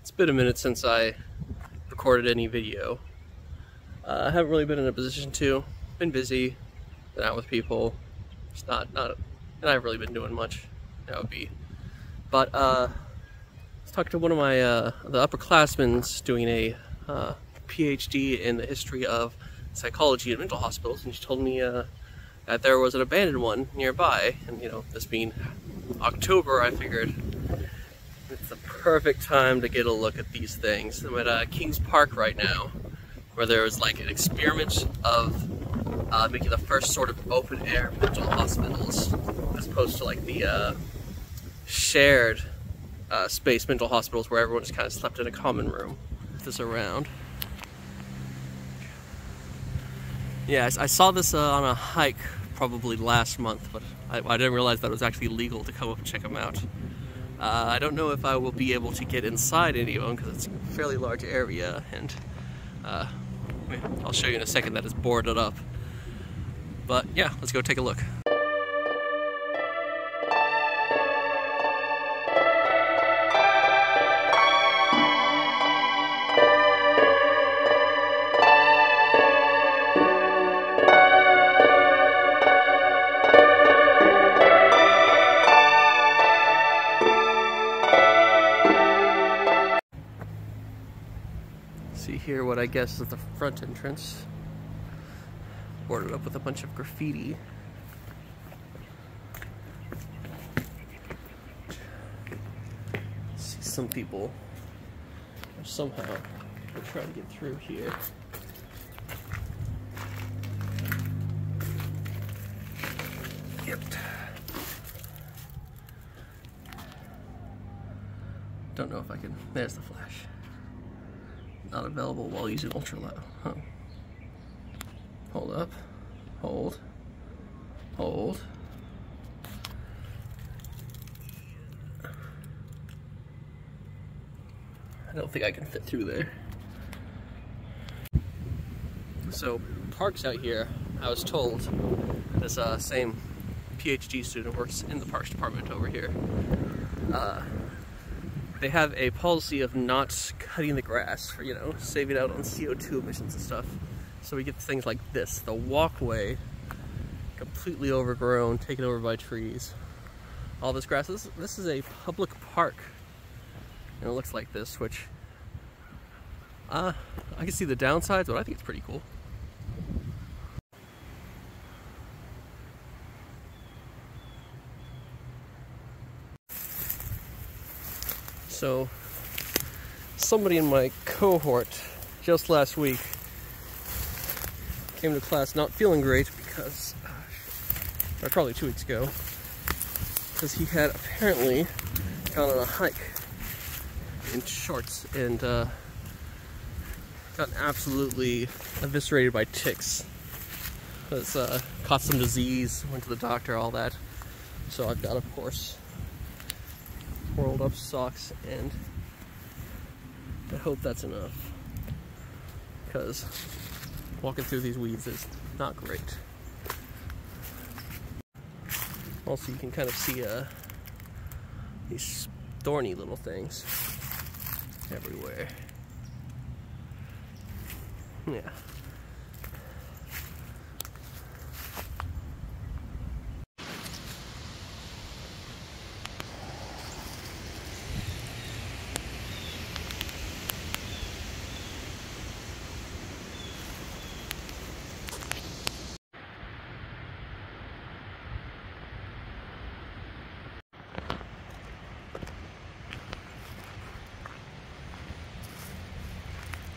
It's been a minute since I recorded any video. I haven't really been in a position to. Been busy, been out with people. It's not, and I haven't really been doing much. That would be. But I was talking to one of my the upperclassmen doing a PhD in the history of psychology at mental hospitals, and she told me that there was an abandoned one nearby. And you know, this being October, I figured it's the perfect time to get a look at these things. I'm at Kings Park right now, where there was like an experiment of making the first sort of open air mental hospitals, as opposed to like the shared space mental hospitals where everyone just kind of slept in a common room. This around. Yeah, I saw this on a hike probably last month, but I didn't realize that it was actually legal to come up and check them out. I don't know if I will be able to get inside any of them because it's a fairly large area, and I'll show you in a second that it's boarded up. But yeah, let's go take a look. See here what I guess is the front entrance, boarded up with a bunch of graffiti. See some people are somehow trying to get through here. Yep. Don't know if I can. There's the flash. Not available while using ultra low. Huh. Hold up. Hold. Hold. I don't think I can fit through there. So, parks out here, I was told, this same PhD student works in the parks department over here. They have a policy of not cutting the grass for, you know, saving out on CO2 emissions and stuff. So we get things like this, the walkway, completely overgrown, taken over by trees. All this grass, this is a public park. And it looks like this, which, I can see the downsides, but I think it's pretty cool. So, somebody in my cohort just last week came to class not feeling great because, or probably 2 weeks ago, because he had apparently gone on a hike in shorts and got absolutely eviscerated by ticks. Caught some disease, went to the doctor, all that. So I've got, of course, rolled up socks, and I hope that's enough, because walking through these weeds is not great. Also, you can kind of see these thorny little things everywhere. Yeah.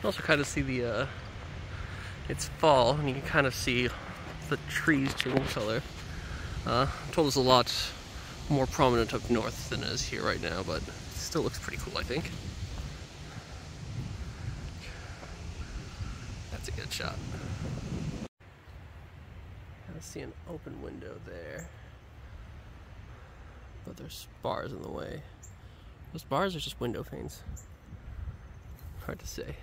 Also kind of see the, it's fall, and you can kind of see the trees changing color. I'm told it's a lot more prominent up north than it is here right now, but it still looks pretty cool, I think. That's a good shot. I see an open window there, but there's bars in the way. Those bars are just window panes. Hard to say.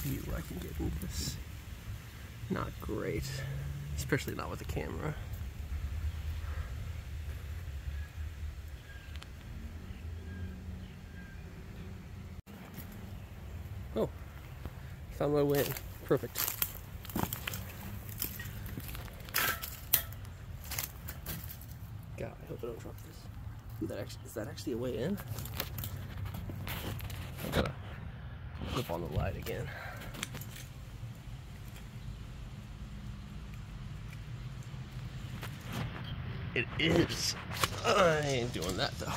view I can get into this. Not great, especially not with the camera. Oh, found my way in. Perfect. God, I hope I don't drop this. Is that actually a way in? I've gotta flip on the light again. It is. I ain't doing that though.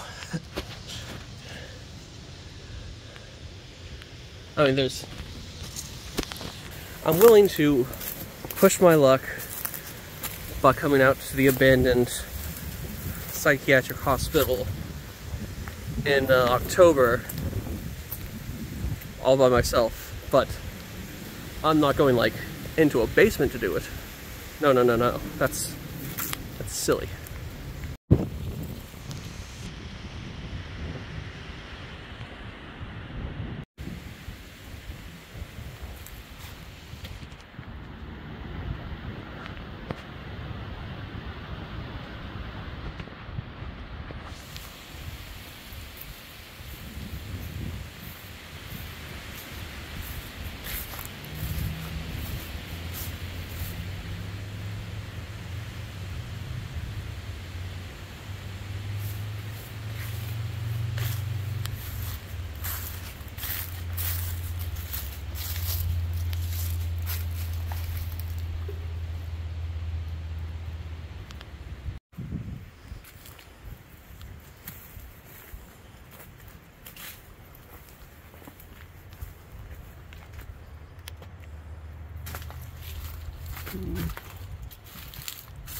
I mean, I'm willing to push my luck by coming out to the abandoned psychiatric hospital in October all by myself, but I'm not going like into a basement to do it. No, that's silly.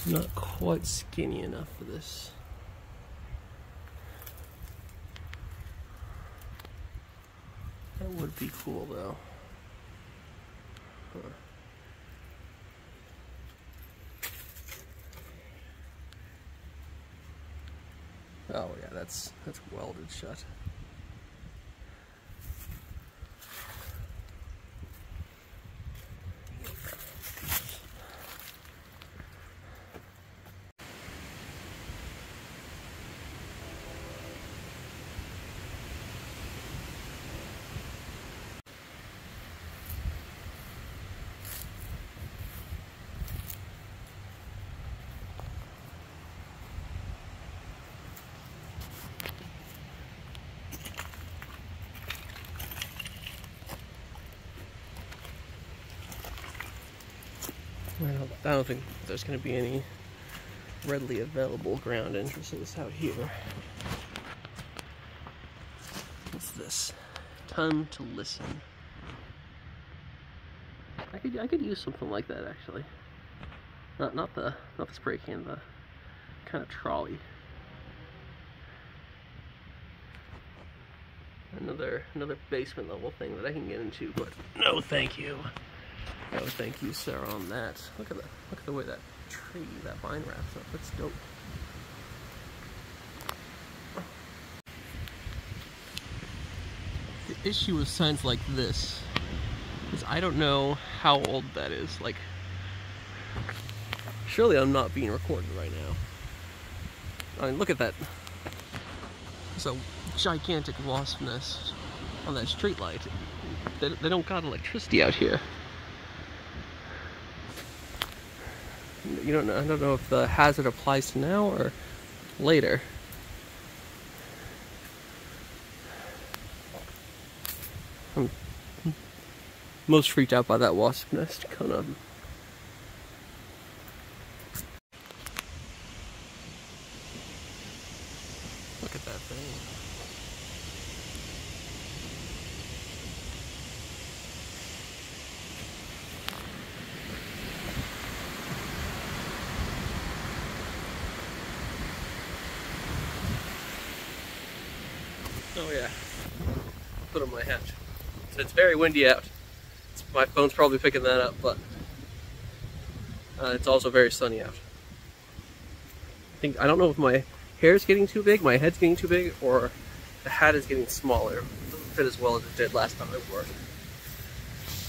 Not quite skinny enough for this. That would be cool though. Huh. Oh yeah, that's welded shut. Well, I don't think there's going to be any readily available ground entrances out here. What's this? Time to listen. I could use something like that actually. Not the spray can, the kind of trolley. Another basement level thing that I can get into, but no thank you. No thank you, sir, on that. Look at the way that tree, that vine wraps up. That's dope. The issue with signs like this is I don't know how old that is. Like, surely I'm not being recorded right now. I mean, look at that. There's a gigantic wasp nest on that street light. They don't got electricity out here. You don't know. I don't know if the hazard applies to now or later. I'm most freaked out by that wasp nest. Kind of. Look at that thing. Oh yeah, put on my hat. So it's very windy out. My phone's probably picking that up, but it's also very sunny out. I don't know if my hair's getting too big, my head's getting too big, or the hat is getting smaller. It doesn't fit as well as it did last time I wore it.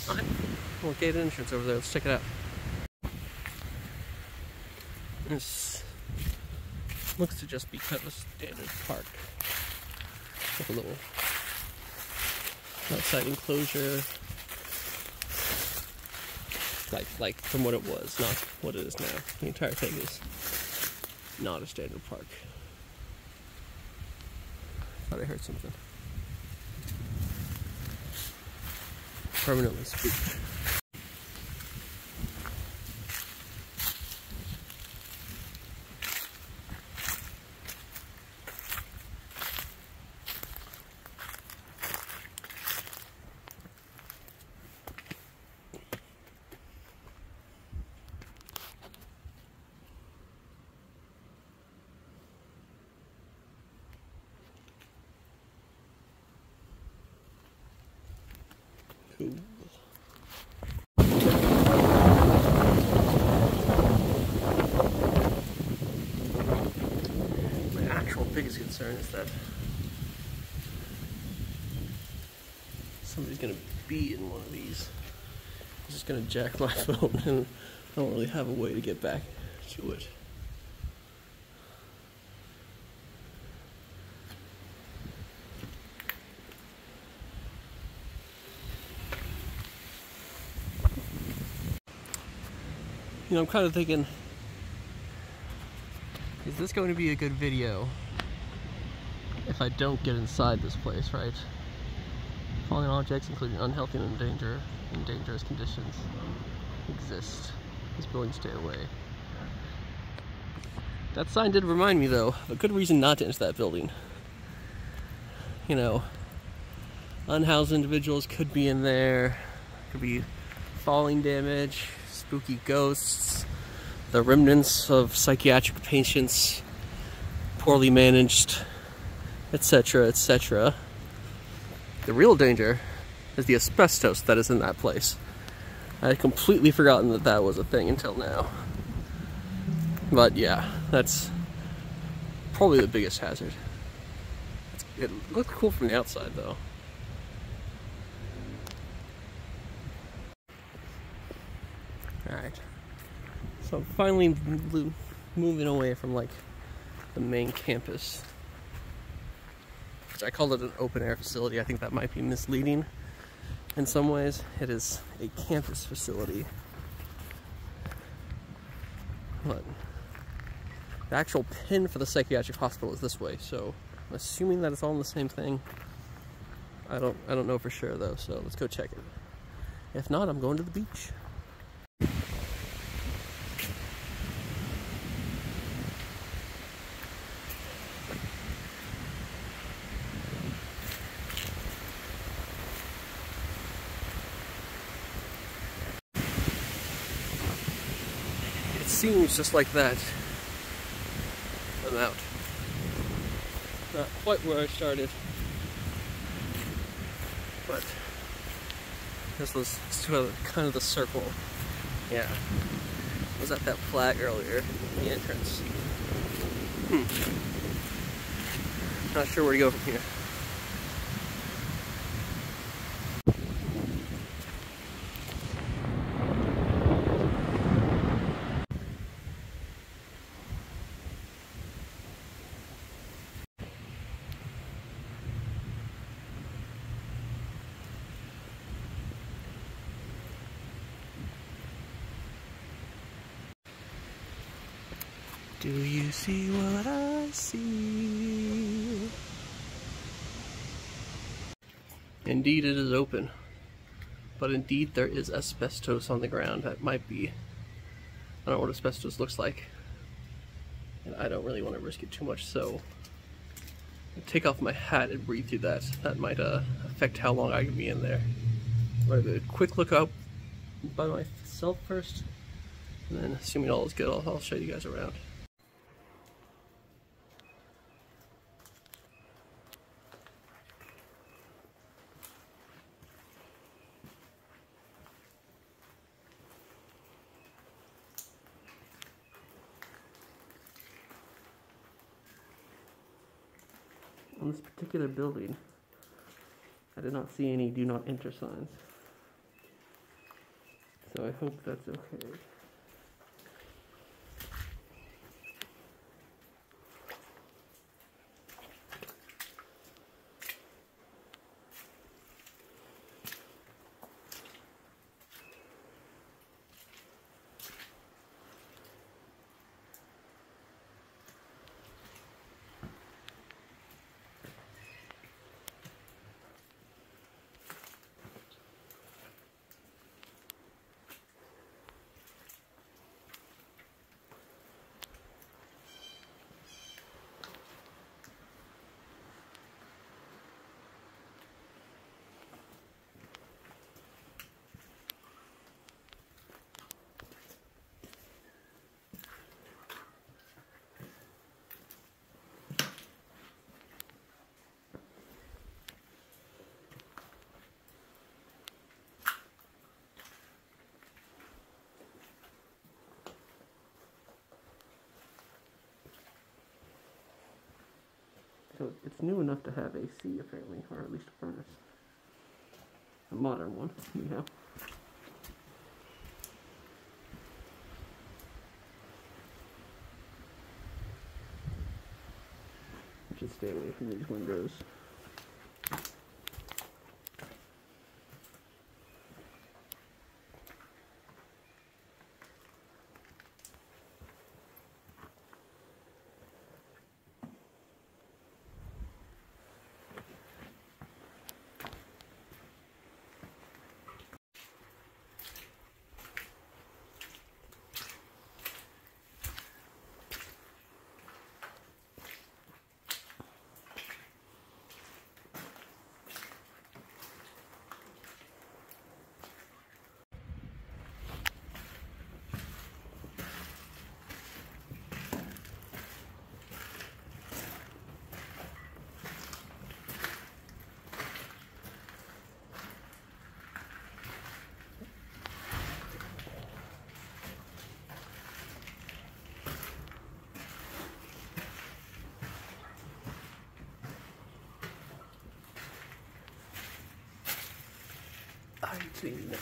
Well, gated entrance over there. Let's check it out. This looks to just be kind of a standard park with a little outside enclosure, like from what it was, not what it is now. The entire thing is not a standard park. Thought I heard something. Permanently spooked. Cool. My actual biggest concern is that somebody's gonna be in one of these. It's just gonna jack my phone, and I don't really have a way to get back to it. You know, I'm kind of thinking, is this going to be a good video if I don't get inside this place, right? Falling objects, including unhealthy and dangerous conditions, exist. This building, stay away. That sign did remind me, though, of a good reason not to enter that building. You know, unhoused individuals could be in there, could be falling damage, spooky ghosts, the remnants of psychiatric patients, poorly managed, etc., etc. The real danger is the asbestos that is in that place. I had completely forgotten that that was a thing until now. But yeah, that's probably the biggest hazard. It looked cool from the outside, though. Alright, so I'm finally moving away from like the main campus. I called it an open air facility. I think that might be misleading in some ways. It is a campus facility. But the actual pin for the psychiatric hospital is this way, so I'm assuming that it's all in the same thing. I don't know for sure though, so let's go check it. If not, I'm going to the beach. It seems just like that. I'm out. Not quite where I started, but this was kind of the circle. Yeah, I was at that flag earlier in the entrance. Not sure where to go from here. Do you see what I see? Indeed, it is open. But indeed, there is asbestos on the ground. That might be... I don't know what asbestos looks like. And I don't really want to risk it too much, so... I'll take off my hat and breathe through that. That might affect how long I can be in there. I'm going to do a quick look up by myself first. And then, assuming all is good, I'll show you guys around. On this particular building, I did not see any do not enter signs. I hope that's okay. So it's new enough to have AC, apparently, or at least a furnace. A modern one, anyhow. I should stay away from these windows. I see now.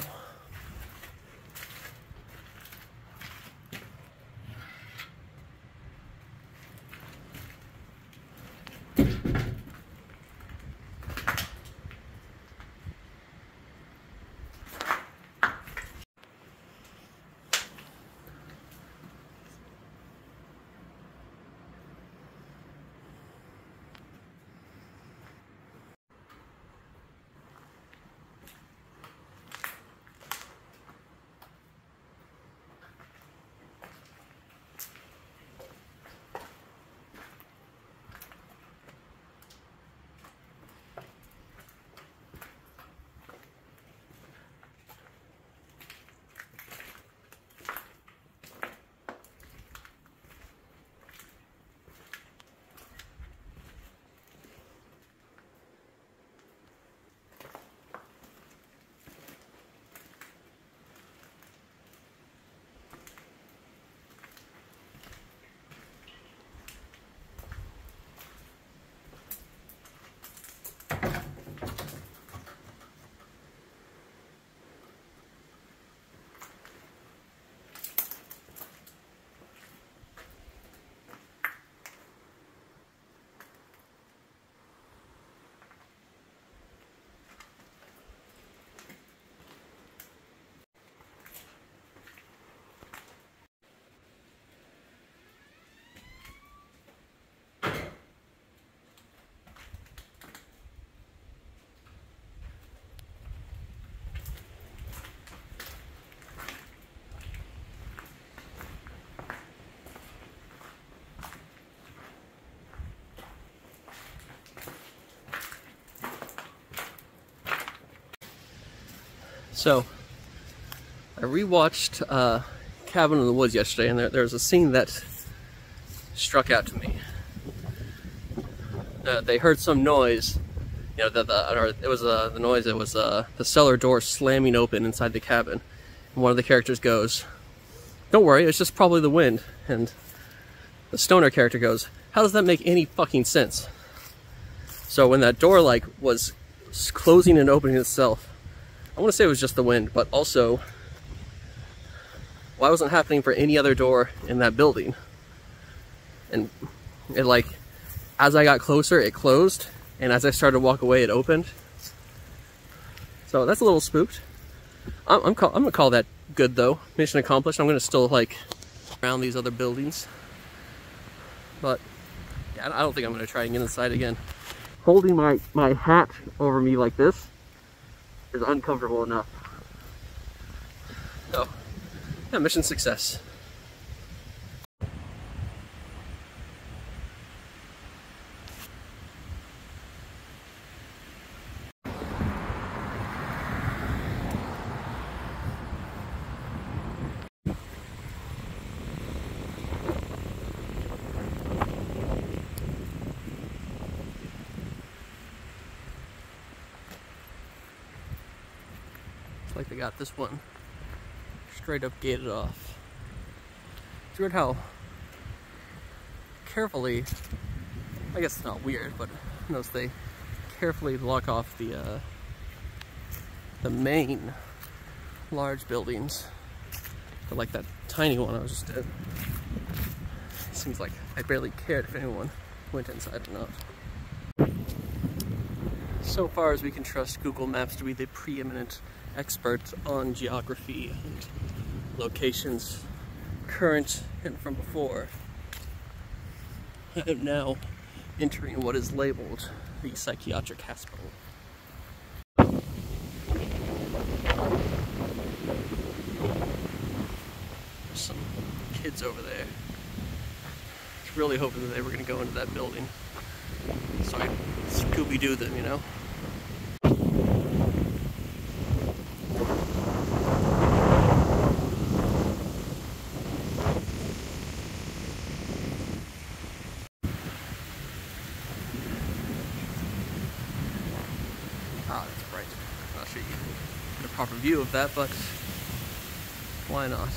So, I rewatched Cabin in the Woods yesterday, and there's a scene that struck out to me. They heard some noise, you know, the noise. It was the cellar door slamming open inside the cabin, and one of the characters goes, "Don't worry, it's just probably the wind." And the stoner character goes, "How does that make any fucking sense?" So when that door was closing and opening itself, I want to say it was just the wind, but also why wasn't it happening for any other door in that building? And it, like, as I got closer, it closed, and as I started to walk away, it opened. So that's a little spooked. I'm gonna call that good though. Mission accomplished. I'm gonna still like around these other buildings, but yeah, I don't think I'm gonna try and get inside again. Holding my hat over me like this is uncomfortable enough. So yeah, mission success. Like they got this one straight up gated off. It's weird how carefully, I guess it's not weird, but notice they carefully lock off the main large buildings. But like that tiny one I was just in, it seems like I barely cared if anyone went inside or not. So far as we can trust Google Maps to be the preeminent expert on geography and locations, current and from before, I am now entering what is labeled the psychiatric hospital. There's some kids over there. I was really hoping that they were going to go into that building so I Scooby-Doo them, you know? Ah, that's bright. I'll show you a proper view of that, but why not?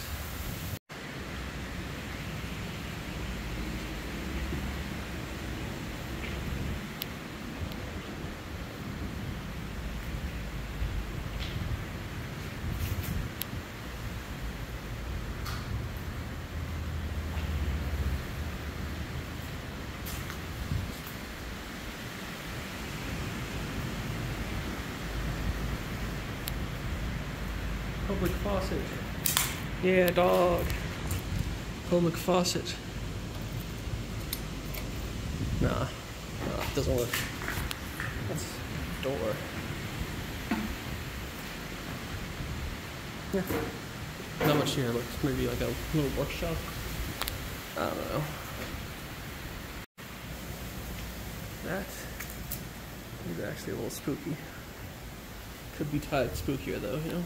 Public faucet. Yeah, dog. Public faucet. Nah, it doesn't work. That's a door. Yeah. Not much here. Looks maybe like a little workshop. I don't know. That is actually a little spooky. Could be tied spookier though, you know?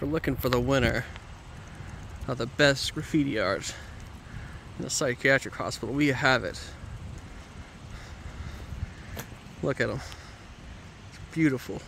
We're looking for the winner of the best graffiti art in the psychiatric hospital. We have it. Look at them. It's beautiful.